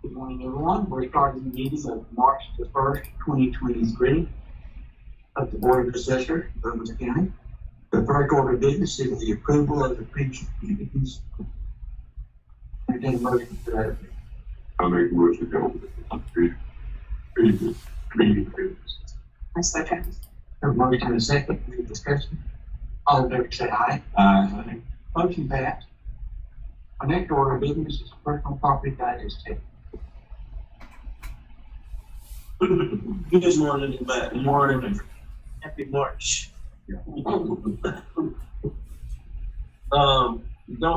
Good morning, everyone. We're starting the meeting of March the 1st, 2023 of the Board of Assessors, Douglas County. The first order of business is the approval of the pension committees. Entertain a motion for that. I'll make a motion to go with the committee business. I second. A motion and a second, any discussion? All in favor say aye. Aye. Motion passed. Our next order of business is personal property digest check. Good morning, everybody. Good morning. Happy March. We don't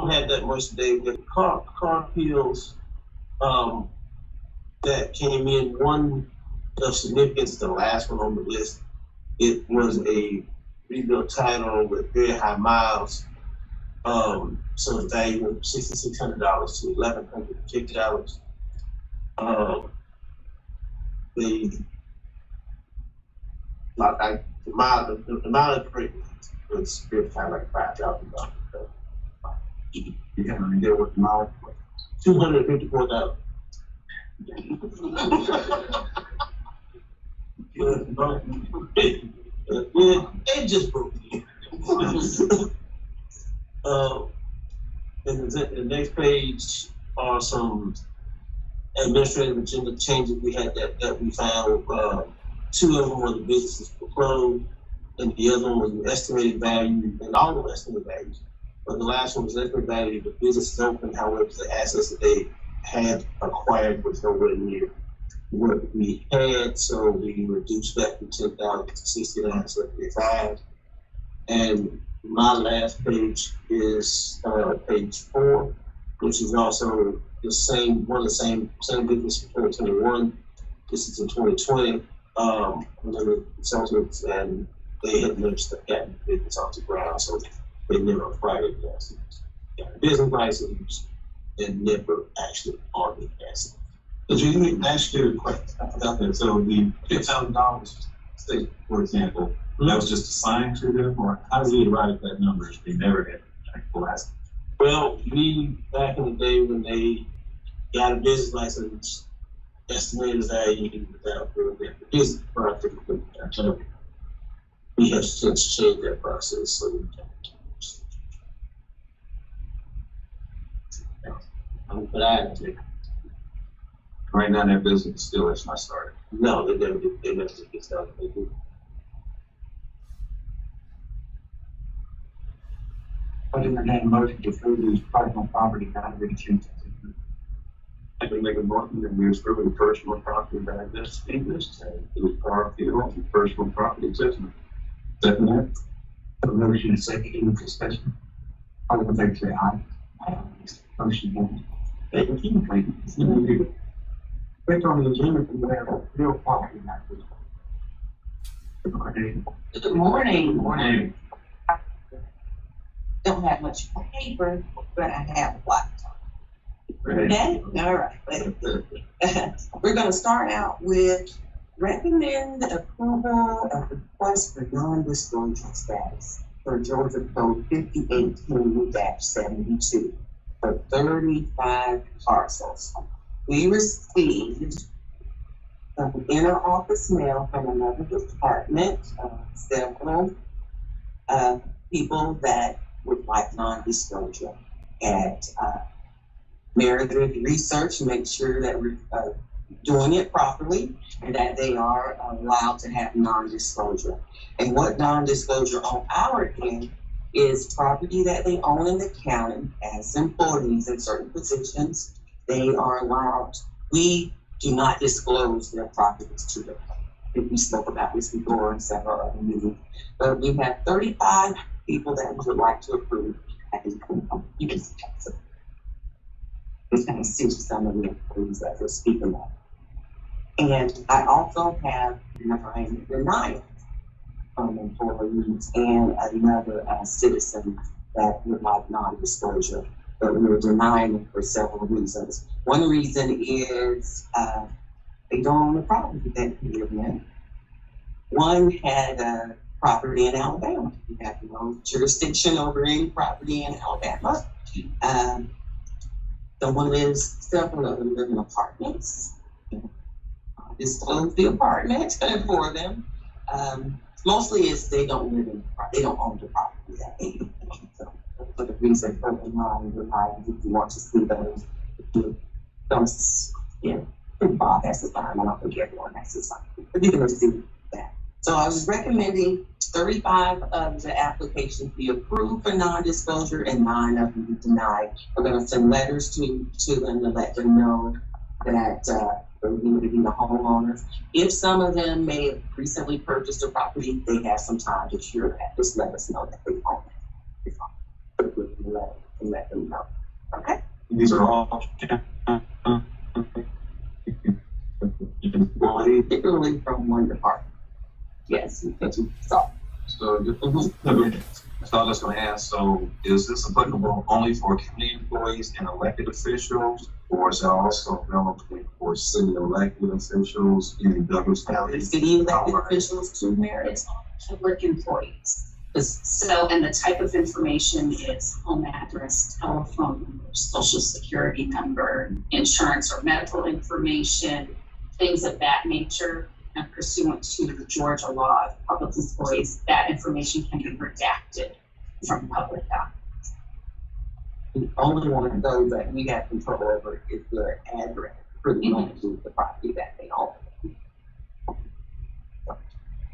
have that much today. We got car appeals that came in. One of significance, the last one on the list, it was a rebuilt title with very high miles. So the value went from $6,600 to $1,150. The mileage rate was very high, like $5,000. You have any idea what the mileage was? $254. It just broke me. And the next page are some administrative agenda changes we had that we found. Two of them were the businesses were closed, and the other one was the estimated value, and all of the estimated values. But the last one was estimated value of the business is open, however, the assets that they had acquired was nowhere near what we had, so we reduced that from 10,000 to 69,735. And my last page is page 4, which is also the same business for 2021. This is in 2020. Another consultants, and they had noticed that gotten business off the ground, so they never acquired the assets. Got a business license and never actually owned the assets. But you didn't ask you a question about that. So the $10,000, say, for example, that was just assigned to them, or how did you arrive at that number if they never had actual assets? Well, back in the day when they got a business license, estimated value without doing that business project, we have since changed that process. So we but I Right now, that business still is not started. no, they never did. They never did get started. They do. I didn't entertain a motion to approve these personal property digest checks. I can make a motion that we approve the personal property digest business and the car appeal and personal property assessment. Second that. A motion and a second, any discussion? All in favor say aye. Motion passed. Thank you. Thank you. Next on the agenda, we have real property matters. Good morning. Morning. Don't have much paper, but I have a lot. Okay, all right. We're going to start out with recommend approval of request for non-disclosure status for Georgia Code 5018-72 for 35 parcels. We received inter-office mail from another department, several people that would like non-disclosure. At Meredith Research, make sure that we're doing it properly and that they are allowed to have non-disclosure. And what non-disclosure on our end is property that they own in the county as employees in certain positions. They are allowed, we do not disclose their properties to them. I think we spoke about this before in several other meetings. But we have 35 people that we would like to approve. You can see it. It's kind of see some of the employees that we're speaking of. And I also have 9 denials from employees and another citizen that would like non-disclosure, but we were denying them for several reasons. One reason is they don't own the property that we live in. One had a property in Alabama. We have no jurisdiction over any property in Alabama. Someone lives, several of them live in apartments. Disclose the apartment for them. Mostly it's they don't live in, they don't own the property. So for the reason for the line, if you want to see those, don't, yeah, Bob has to sign, I don't think everyone has to sign, but you can see that. So I was recommending 35 of the applications be approved for non-disclosure and 9 of them be denied. We're gonna send letters to them to let them know that, they need to be the homeowners. If some of them may have recently purchased a property, they have some time to cure that. Just let us know that they own it. And let them know. Okay? These are all Particularly from one department. Yes, so. So, that's all I was gonna ask, so is this applicable only for county employees and elected officials? Or is it also available for city elected officials in Douglas County? City elected officials too, Mary? It's all public employees. So, and the type of information is home address, telephone number, social security number, insurance or medical information, things of that nature. And pursuant to the Georgia law of public employees, that information can be redacted from public documents. The only one of those that we have control over is their address, pretty much is the property that they own.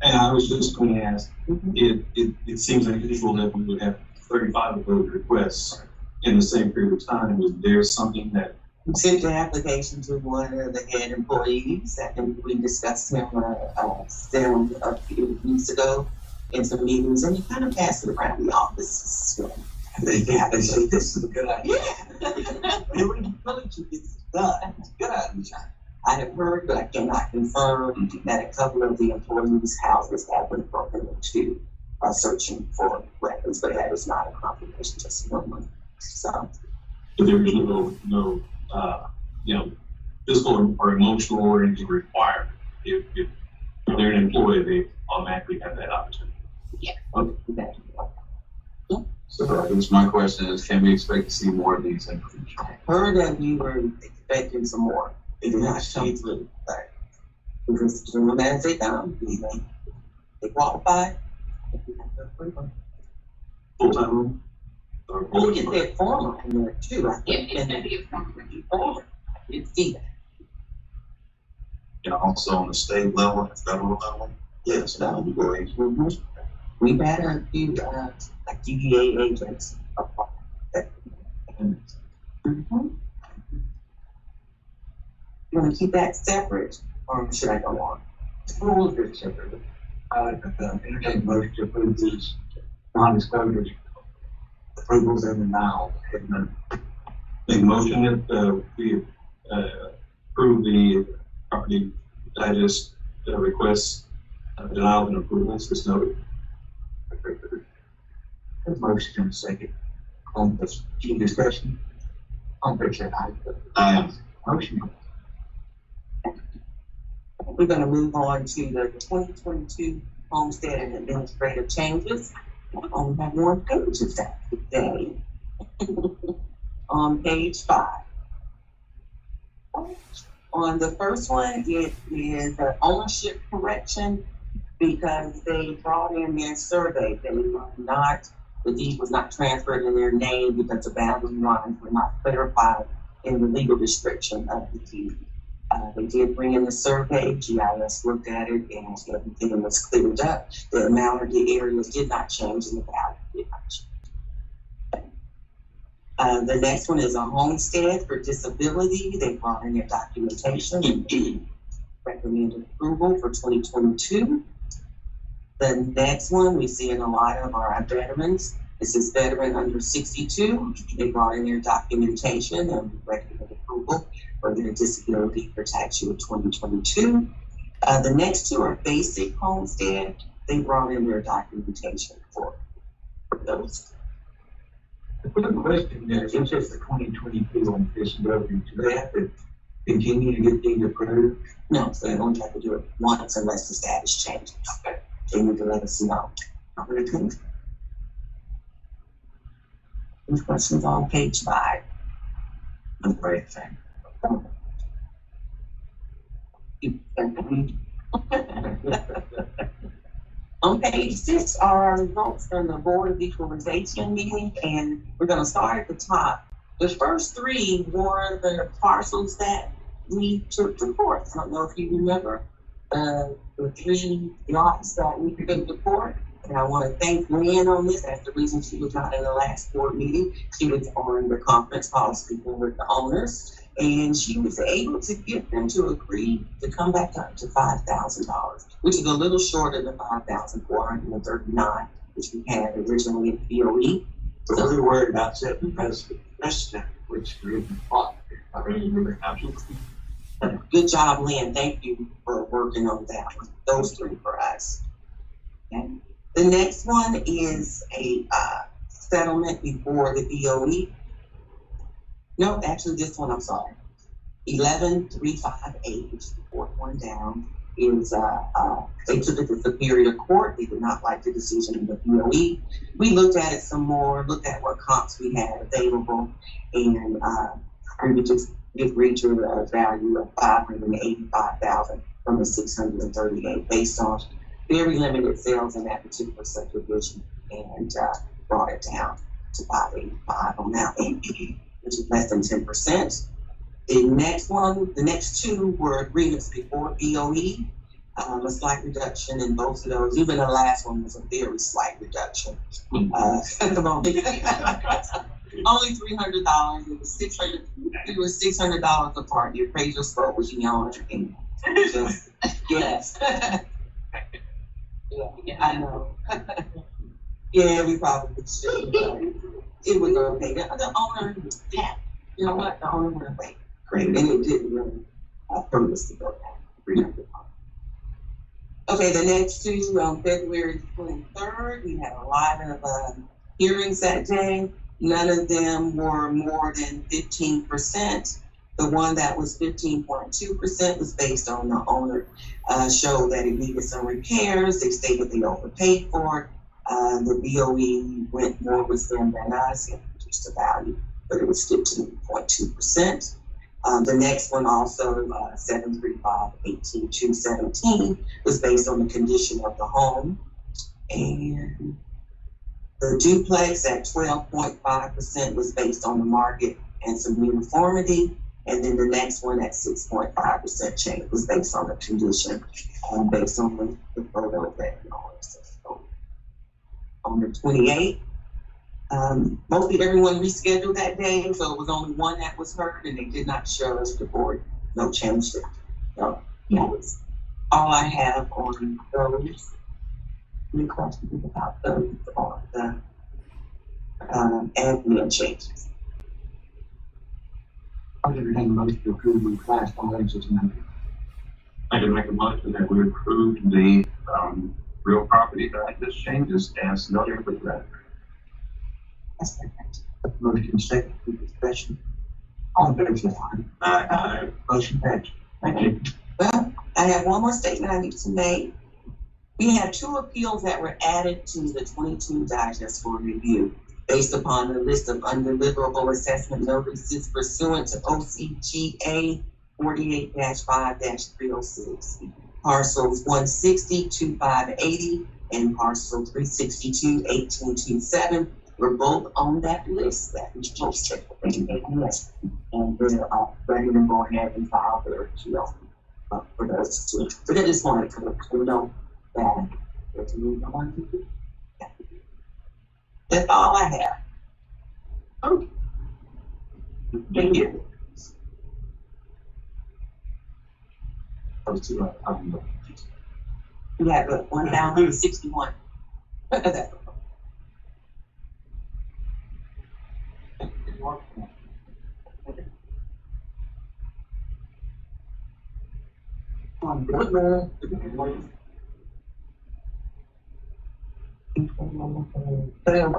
And I was just going to ask, it seems unusual that we would have 35 of those requests in the same period of time. Was there something that We sent the application to one of the head employees. I think we discussed him them a few weeks ago in some meetings, and he kind of passed it around the office. So, They say this is a good idea. yeah. They were willing to get this done. It's a good idea. I have heard, but I cannot confirm that a couple of the employees' houses have been broken into searching for weapons, but that is not a confirmation, just one. So, there is no physical or emotional or anything required? If they're an employee, they automatically have that opportunity. that, So I guess my question is, can we expect to see more of these in the future? I heard that we were expecting some more. They did not come through, but we just do them as they come. They qualify. Full-time room? Or I think it said former in there too. I Yeah, think it's in gonna the be a form. former. I didn't see that. And also on the state level and federal level? Yes, that would be great. We've had a few, like DEA agents. You wanna keep that separate, or should I go on? Rules are separate. Entertain a motion to approve these non-disclosures, approvals and denials. Make a motion that we approve the property digest requests, denial and approvals as noted. Motion and a second. On this, any discussion? On picture, Aye. motion. We're gonna move on to the 2022 homestead and administrative changes. I only have one page of that today. On page 5. On the first one, it is the ownership correction because they brought in their survey. They were not, the deed was not transferred in their name because the boundary lines were not clarified in the legal description of the deed. They did bring in the survey, GIS looked at it, and everything was cleared up. The amount of the areas did not change and the value did not change. The next one is a homestead for disability. They brought in their documentation and recommended approval for 2022. The next one we see in a lot of our veterans. This is veteran under 62. They brought in their documentation and recommended approval for their disability for tax year 2022. The next two are basic homestead. They brought in their documentation for those. The quick question there, since it's the 2022 on disability, do they have to continue to get these approved? No, so they only have to do it once unless the status changes. Okay. They need to let us know. Any questions on page 5? a great thing. On page 6 are our results from the Board of Equalization meeting, and we're gonna start at the top. The first 3 were the parcels that we took to court. I don't know if you remember, the 3 lots that we took to court. And I want to thank Lynn on this. That's the reason she was not in the last board meeting. She was on the conference call speaking with the owners, and she was able to get them to agree to come back up to $5,000, which is a little short of the $5,439, which we had originally in POE. So we were worried about setting precedent, which we didn't plot. I remember absolutely. Good job, Lynn. Thank you for working on that one. Those 3 for us. Okay. The next one is a settlement before the BOE. No, actually this one, I'm sorry. 11358, which is the 4th one down, is they took it to Superior Court. They did not like the decision of the BOE. We looked at it some more, looked at what comps we had available, and we just agreed to a value of $585,000 from the 638 based on very limited sales in that particular subdivision, and brought it down to 585 on that one, which is less than 10%. The next 2 were agreements before BOE, a slight reduction in both of those. Even the last one was a very slight reduction. Only $300. It was $600 apart. The appraiser spoke with the owner, and just yes. Yeah, I know. Yeah, we probably should. It was okay. The owner was happy. You know what? The owner went away. Great. And it didn't really hurt us to go down. Okay, the next 2, on February 23rd, we had a lot of hearings that day. None of them were more than 15%. The one that was 15.2% was based on the owner showed that it needed some repairs. They stated they overpaid for it. The BOE went more with them than us and reduced the value, but it was 15.2%. The next one also, 735-18217, was based on the condition of the home. And the duplex at 12.5% was based on the market and some uniformity. And then the next one at 6.5% change was based on the condition, based on the photo that you know. So on the 28th, mostly everyone rescheduled that day, so it was only one that was heard, and they did not show us the board. No change there. So that was all I have on those. Any questions about those or the admin changes? I would entertain a motion to approve the class files as amended. I can make a motion that we approve the real property values changes as noted with that. That's perfect. Motion second for discussion. All in favor, say aye. Aye. Motion passed. Thank you. Well, I have one more statement I need to make. We have 2 appeals that were added to the 22 digest for review based upon the list of undeliverable assessment notices pursuant to OCGA 48-5-306. Parcels 160-2580 and parcel 362-1827 were both on that list that we posted. And they're ready to go ahead and file their appeal for those 2. But I just wanted to know that there's a reason why we do that. That's all I have. Okay. Thank you. Those 2 are We have 1,061. On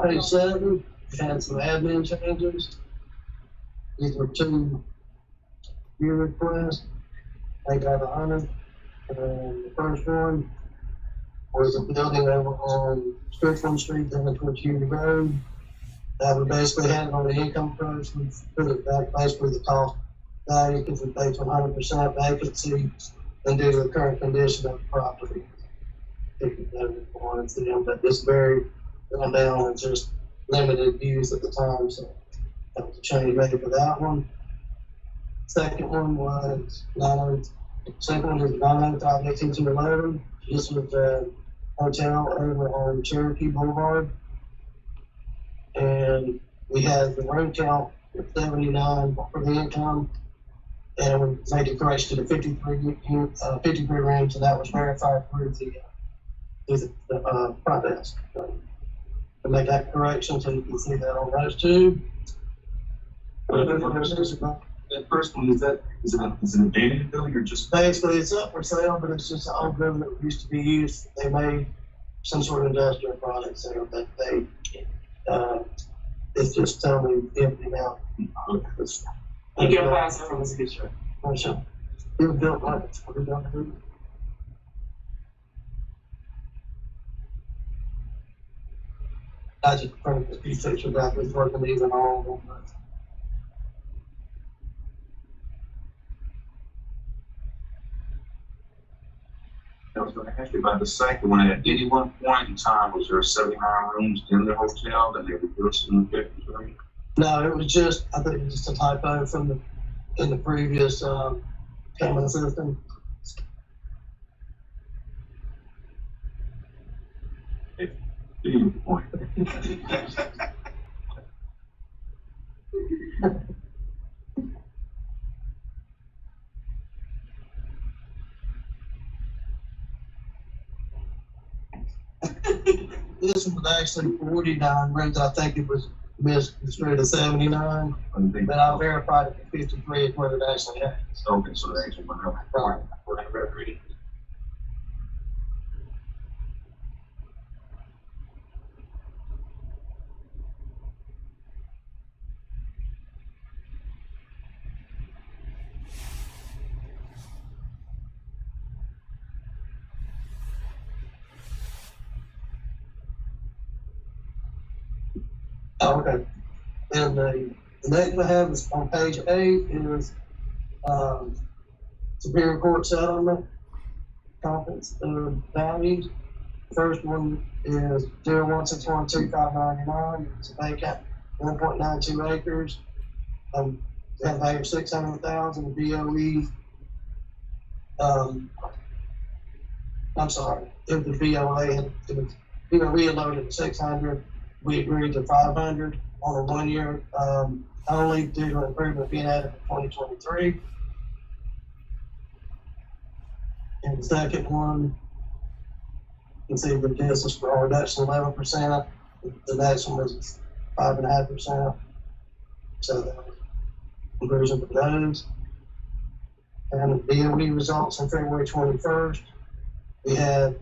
page 7, we had some admin changes. These were 2 view requests. They got honored. The first one was a building over on Strickland Street down towards Union Road. We basically had it on the income approach, we put it back basically the cost value, because we based on 100% vacancy and due to the current condition of the property. But it's very gone down and just limited use at the time, so that was a change made for that one. Second one was second one is 905-1811. This was a hotel over on Cherokee Boulevard. And we had the room count at 79 for the income. And we made the correction to the 53 rooms, and that was verified through the front desk. So, to make that correction, so you can see that on those two. That first one, is it an abandoned building or just? Basically, it's up for sale, but it's just an old building that used to be used. They made some sort of industrial products there, but it's just totally empty now. You can pass it from the picture. It was built like it's 40. I just printed the piece picture out, was working these and all of them. I was going to ask you about the second one. At any one point in time, was there 79 rooms in the hotel that they reduced in the 53? No, it was just, I think it was just a typo from in the previous payment system. Point. This one was actually 49 rooms. I think it was misconstrued to 79, but I verified it at 53 is what it actually had. Okay, so they actually went up. Right. Oh, okay. And the next I have is on page 8 is Superior Court settlement conference values. First one is 01612,599. It's a vacant 1.92 acres. They have value of 600,000. BOE. I'm sorry. If the BOA had loaded 600. We agreed to 500 on a 1 year, only due to improvement being added in 2023. And the second one, you can see the distance for our reduction 11%. The next one was 5.5%. So that was conversion for those. And the BOE results on February 21st. We had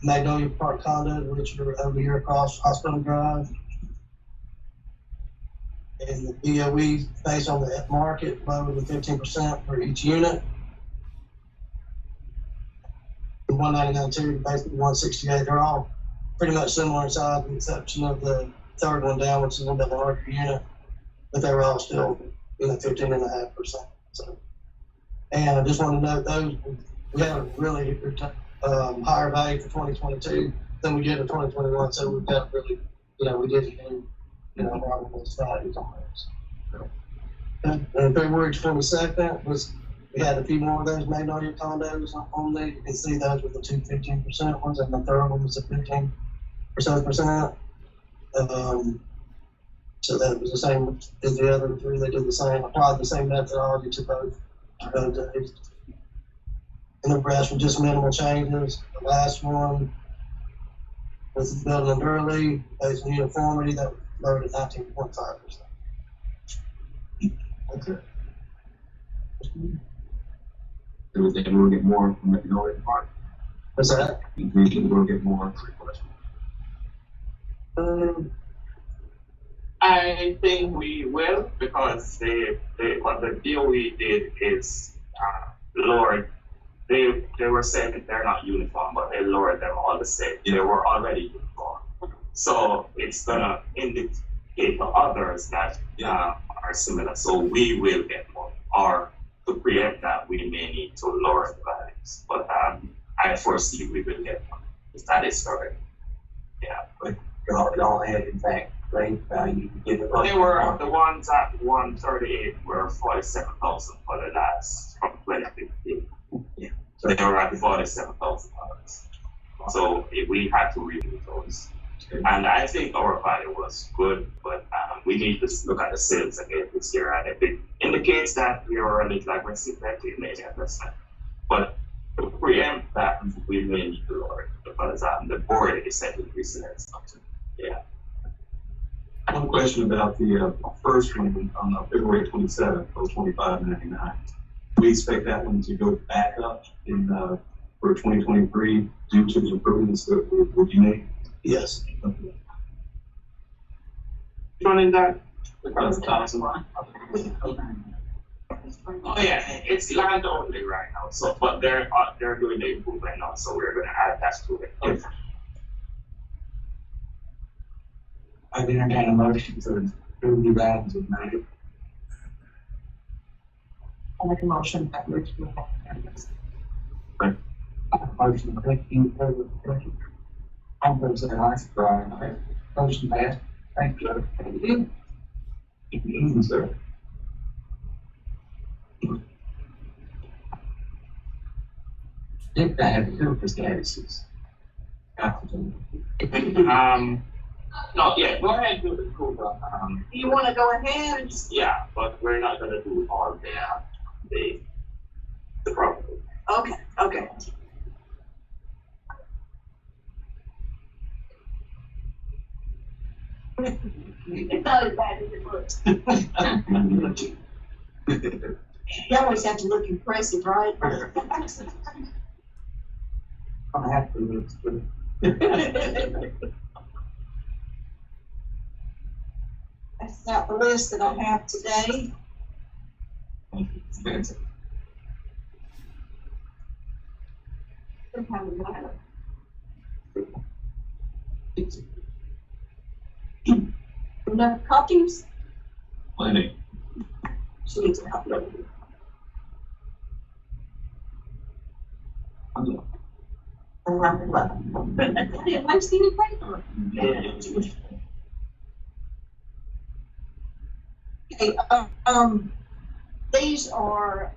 Magnolia Park condo, which are over here across Hospital Drive. And the BOE, based on the market, lowered to 15% for each unit. The 199.2, basically 168, they're all pretty much similar in size, with the exception of the third one down, which is a little bit larger unit, but they were all still 15.5%. So, and I just want to note those, we had a really higher value for 2022 than we did in 2021, so we've got really, we didn't do, marvelous values on those. And February 22nd was, we had a few more of those Magnolia condos on there. You can see those with the 15% ones, and the third one was a 15%. So that was the same as the other three. They did the same, applied the same methodology to both days. And the rest were just minimal changes. The last one was the building early, based on uniformity, that loaded 19.5%. Okay. Do we think we'll get more from Magnolia Park? What's that? Do we think we'll get more requests? I think we will, because what the DOE did is lowered. They were saying that they're not uniform, but they lowered them all the same. They were already uniform. So it's gonna pay for others that are similar. So we will get more. Or to preempt that, we may need to lower the values. But I foresee we will get more. That is correct. Yeah. But y'all had in fact great value to give it. They were the ones at 138 were 47,000 for the last from 2015. Yeah. So they were at $47,000. So we had to review those. And I think our value was good, but we need to look at the sales again this year. And if it indicates that we are a little aggressive, then we may investment. But to preempt that, we may need to lower it because the board is set increasing it. Yeah. One question about the first one on February 27th, those $25.99. We expect that one to go back up in for 2023 due to the improvements that we made. Yes. Running that. $1,000. Oh yeah, it's land only right now. So, but they're doing the improvement now, so we're going to add that to it. Okay. I've entertained a motion to approve the items of night. I'll make a motion that Rich will have. Motion, any further discussion? All those that are aye. Motion passed. Thank you. Thank you. Evening, sir. If I have to do with statuses. No, yeah, go ahead and do the cool. You wanna go ahead and Yeah, but we're not going to do all the property. okay. It's not as bad as it looks. You always have to look impressive, right? I have to look good. That's not the list that I have today. Enough copies? Plenty. She needs a copy. I've seen it paper. Okay, these are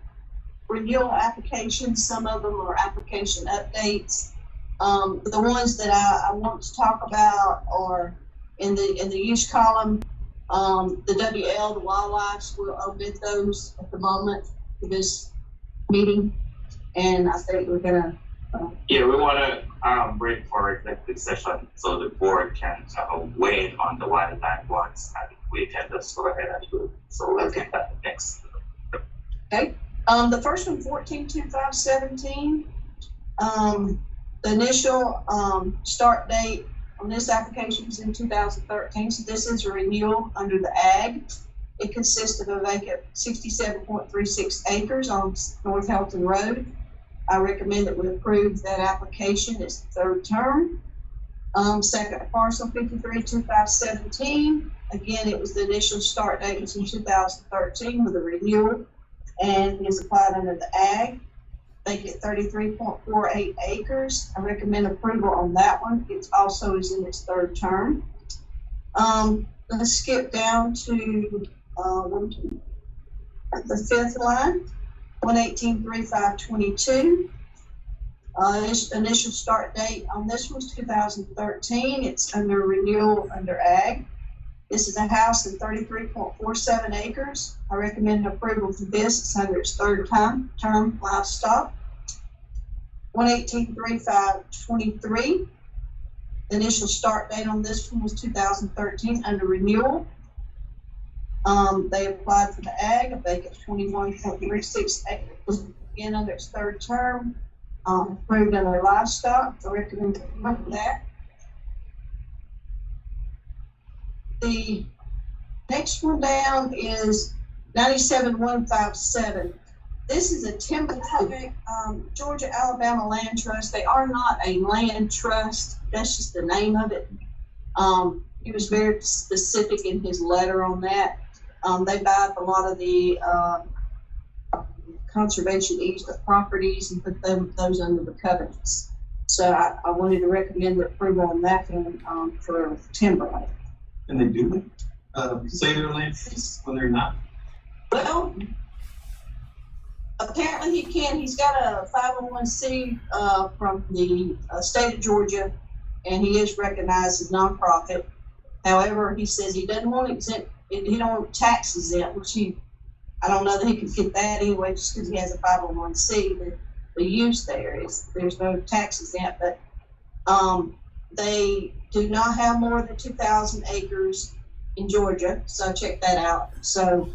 renewal applications. Some of them are application updates. The ones that I want to talk about are in the use column. The WL, the wildlife, we'll omit those at the moment for this meeting. And I think we're gonna, Yeah, we want to break for executive session so the board can weigh in on the wildlife ones and we can just go ahead and do it. So let's get that next. okay. The first one, 14/25/17. The initial start date on this application was in 2013. So this is a renewal under the ag. It consists of a vacant 67.36 acres on North Helton Road. I recommend that we approve that application. It's the third term. Second parcel, 53/25/17. Again, it was the initial start date was in 2013 with a renewal and is applied under the ag. Vacant 33.48 acres. I recommend approval on that one. It also is in its third term. Let's skip down to the fifth line. 118/35/22. Initial start date on this was 2013. It's under renewal under ag. This is a house in 33.47 acres. I recommend approval for this. It's under its third term livestock. 118/35/23. The initial start date on this one was 2013 under renewal. They applied for the ag, a vacant 21.36 acres, again under its third term, approved under livestock. I recommend approval of that. The next one down is 97/157. This is a timber project, Georgia Alabama Land Trust. They are not a land trust. That's just the name of it. He was very specific in his letter on that. They buy up a lot of the, conservation easement properties and put those under the covenants. So I wanted to recommend the approval on that one, for timberland. And they do, say their land lease when they're not. Well, apparently he can. He's got a 501c from the state of Georgia, and he is recognized as nonprofit. However, he says he doesn't want exempt. He don't want tax exempt, which I don't know that he could get that anyway, just because he has a 501c. The use there's no tax exempt, but they do not have more than 2,000 acres in Georgia. So I checked that out. So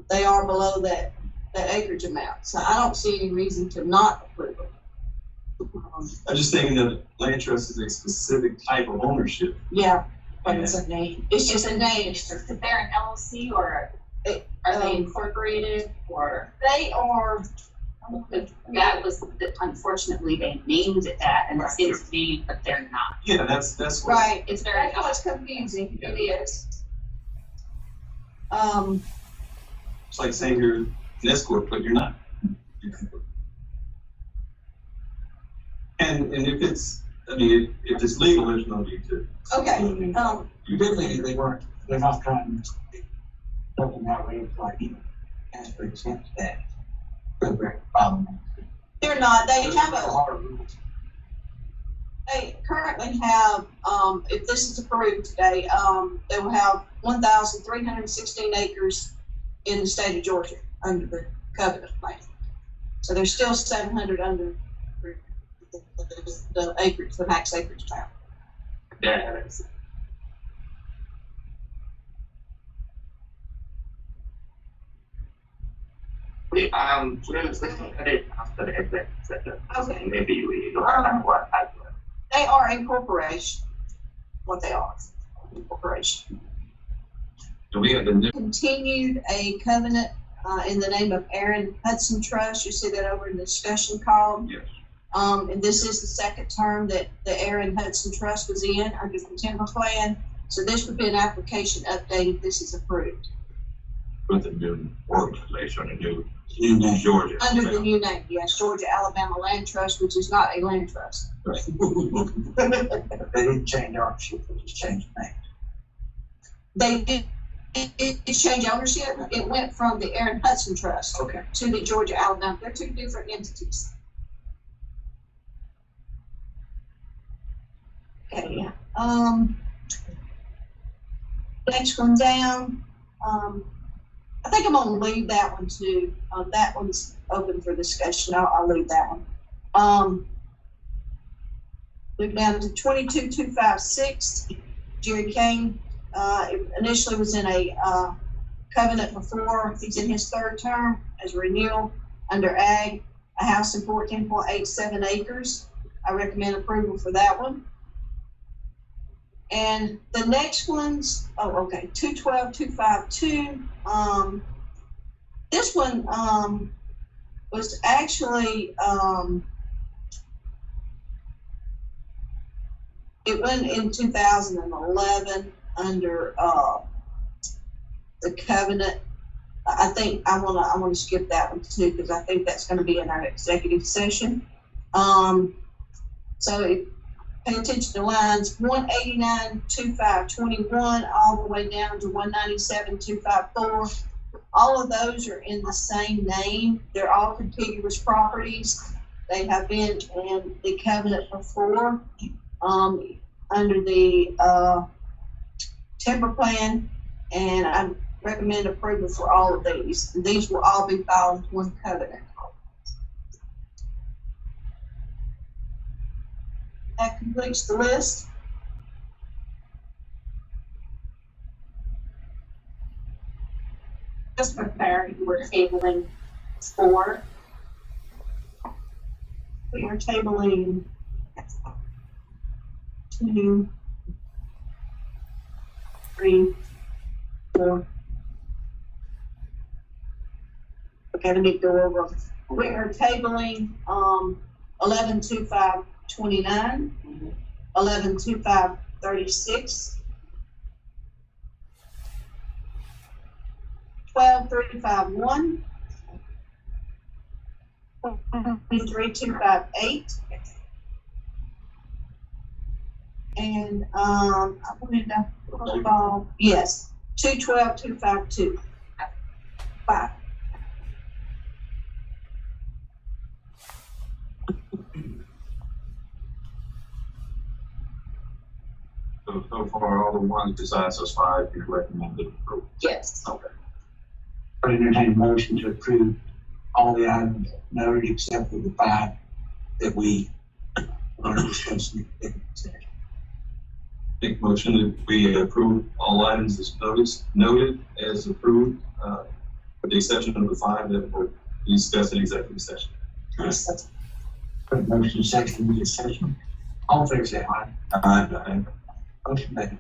they are below that acreage amount. So I don't see any reason to not approve it. I'm just thinking that land trust is a specific type of ownership. Yeah, but it's a name. It's just a name. Is there an LLC or are they incorporated or? They are. That was, unfortunately, they named it that and it's named, but they're not. Yeah, that's what, Right. It's very That's what's confusing. Yeah. It is. it's like saying you're an escort, but you're not. And if it's, I mean, if it's legal, there's no need to. Okay, You Typically, they're not trying to something that way, it's like, as for exempt that. Very problem. they're not, they have There a, are rules. they currently have, if this is approved today, they will have 1,316 acres in the state of Georgia under the covenant plan. So there's still 700 under the acreage, the max acreage now. Yeah. We'll look at it after the executive session. Okay. Maybe we look at what happened. They are incorporation, what they are, incorporation. And we have the new, Continued a covenant in the name of Aaron Hudson Trust. You see that over in the discussion column. yes, And this is the second term that the Aaron Hudson Trust was in under the timber plan. So this would be an application update if this is approved. with the new organization, the new New name. Georgia. Under the new name, yes, Georgia Alabama Land Trust, which is not a land trust. They didn't change ownership, they just changed the name. They did, it changed ownership. It went from the Aaron Hudson Trust Okay. to the Georgia Alabama. They're two different entities. Okay, next one down, I think I'm gonna leave that one too. That one's open for discussion. I'll leave that one. Move down to 22256, Jerry Kane. It initially was in a covenant before. He's in his third term as renewal under ag, a house in 14.87 acres. I recommend approval for that one. And the next one's, 212252. This one was actually it went in 2011 under the covenant. I think I wanna skip that one too, because I think that's gonna be in our executive session. So pay attention to lines 189.2521 all the way down to 197.254. All of those are in the same name. They're all contiguous properties. They have been in the covenant before, under the timber plan, and I recommend approval for all of these. And these will all be filed with one covenant. That completes the list. Just for clarity, we're tabling 4. We are tabling 2, 3, 4. Okay, let me go over. We are tabling 11.2529, 11.2536, 212,351. 23258. And, I wanted to, yes, 212,252. 5. So far, all the ones besides those five, you recommended approval. Yes. Okay. I entertain a motion to approve all the items noted except for the 5 that we are discussing in executive session. Make a motion that we approve all items as noted as approved, with the exception of the 5 that were discussed in executive session. Put motion second in the session. All in favor, say aye. Aye. Motion passes.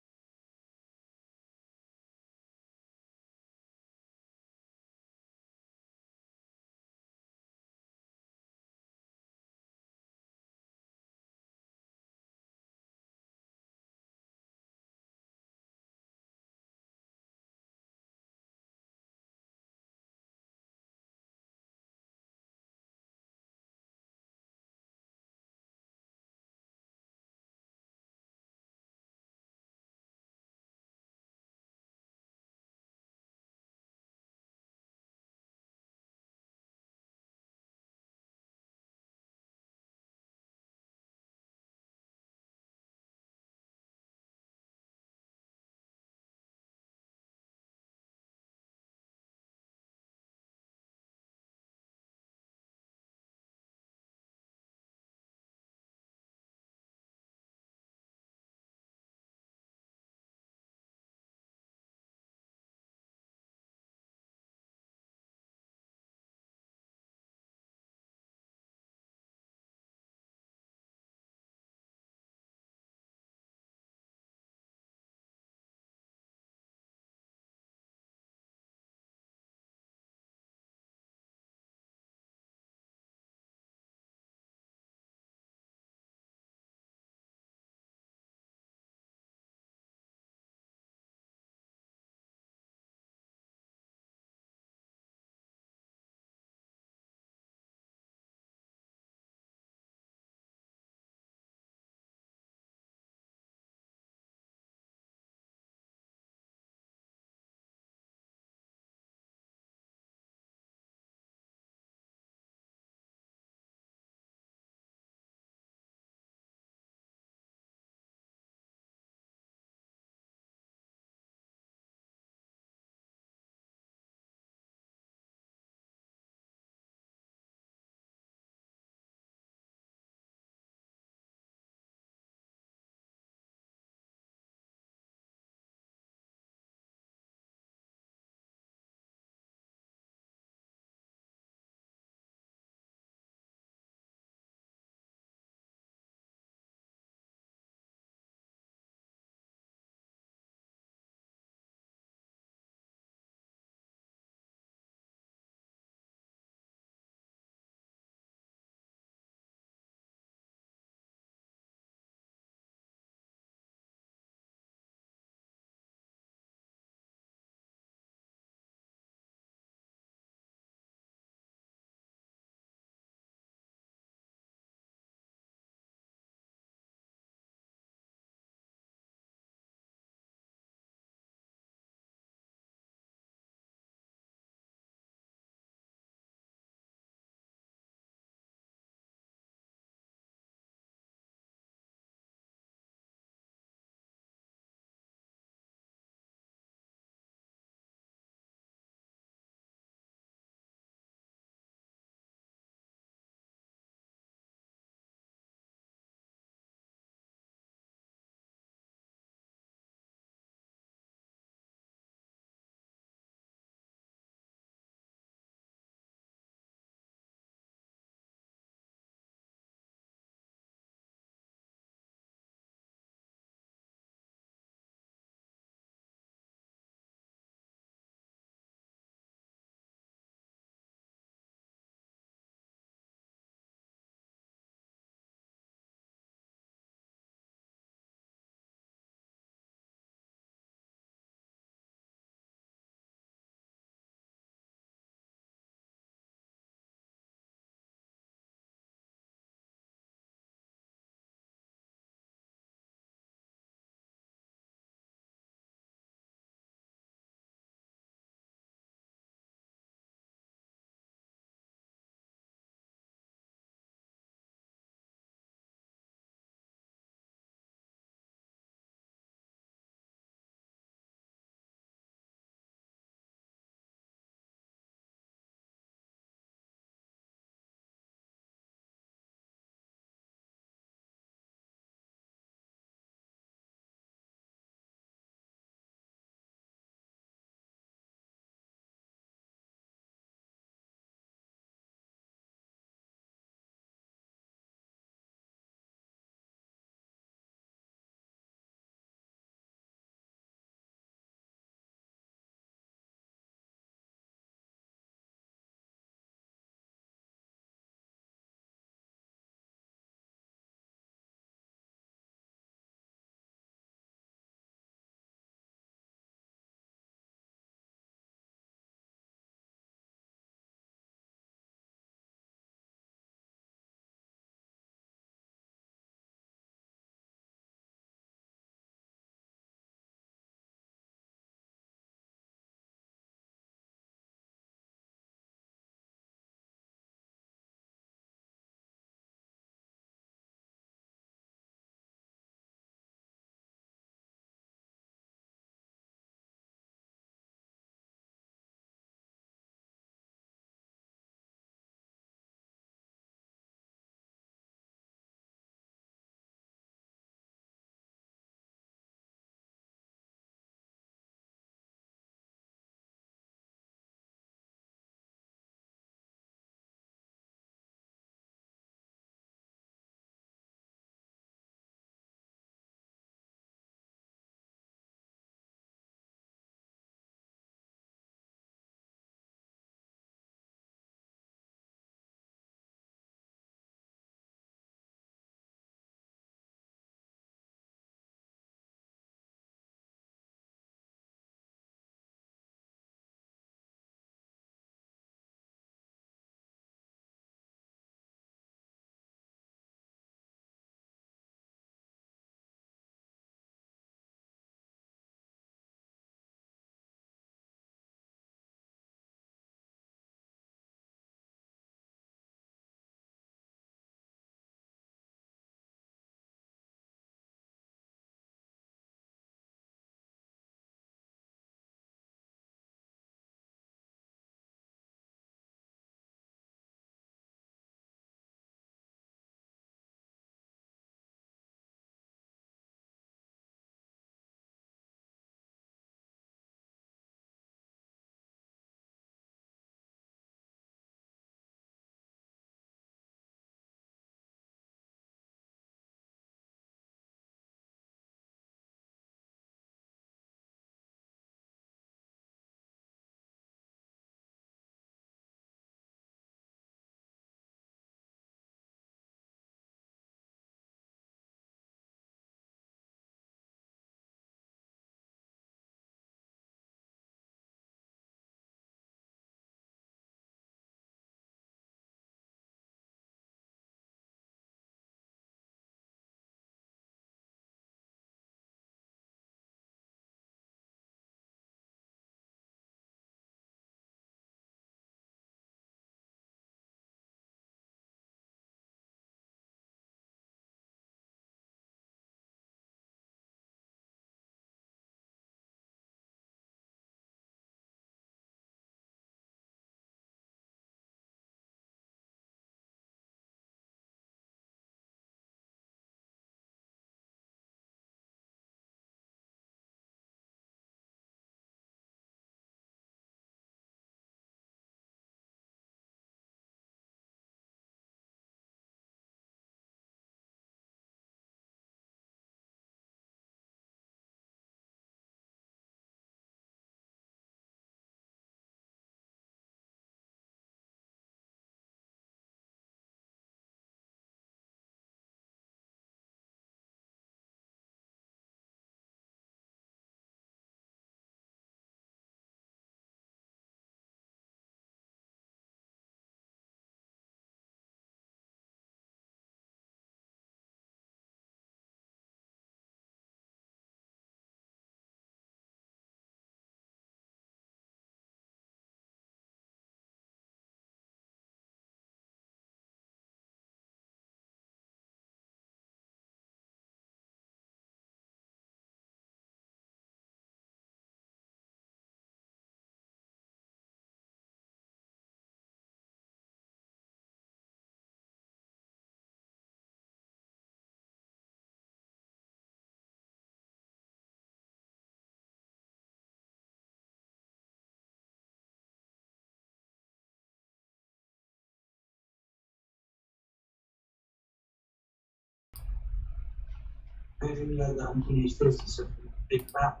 Any other unfinished business that we think about?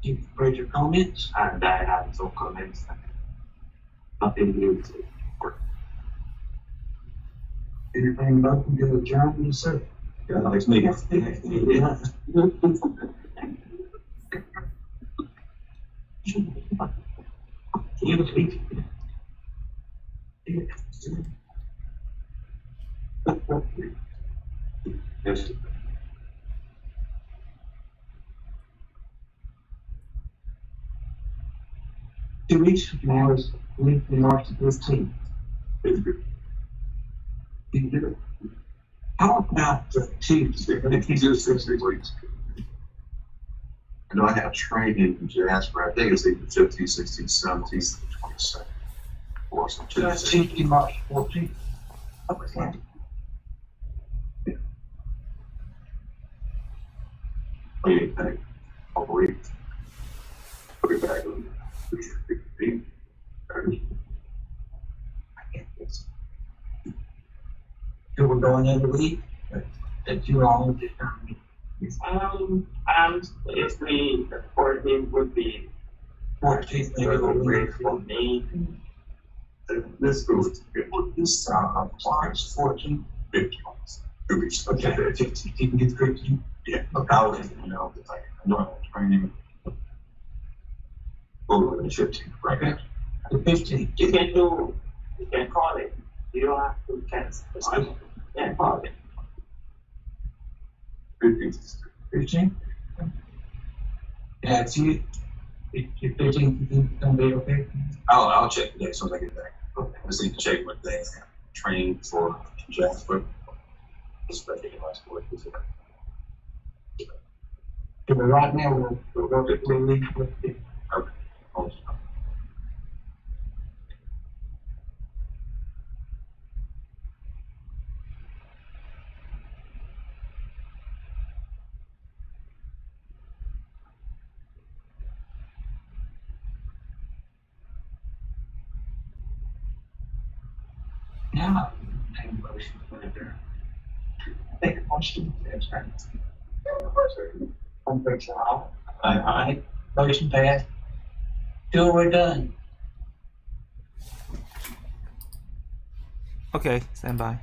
You've heard your comments? And I have some comments. Nothing new to. Anything about to adjourn, you said? Yeah, next meeting. Yeah. Give it to me. Yes. 2 weeks from now is Wednesday, March the 15th. You can do it. How about Tuesday? If you do 6 weeks. I know I have training in Jasper. I think it's either 15, 16, 17, 22nd. Or some That's Tuesday. Tuesday, March 14th. Okay. Anything. I'll wait. Put it back on. 15, 30. So we're going every week? That you all determine. And if we, the 14th would be 14th, maybe we'll great wait for for me. This goes this, March 14th. 50. 2 weeks. Okay, 15th, you can get 15th. Yeah. I was, I know I have training. Over the 15th, right? Okay. The 15th. You can call it. You don't have to cancel. Yeah, call it. 15th. 15th? Yeah, if you, if 15th, you think it's gonna be okay? I'll check today as soon as I get back. Okay. I just need to check what they have trained for Jasper. Especially in high school. So right now, we'll work it, we'll leave with it. Okay. Now, make a motion to adjourn. Make a motion to adjourn. One person off. Aye. Motion passed. Till we're done. Okay, stand by.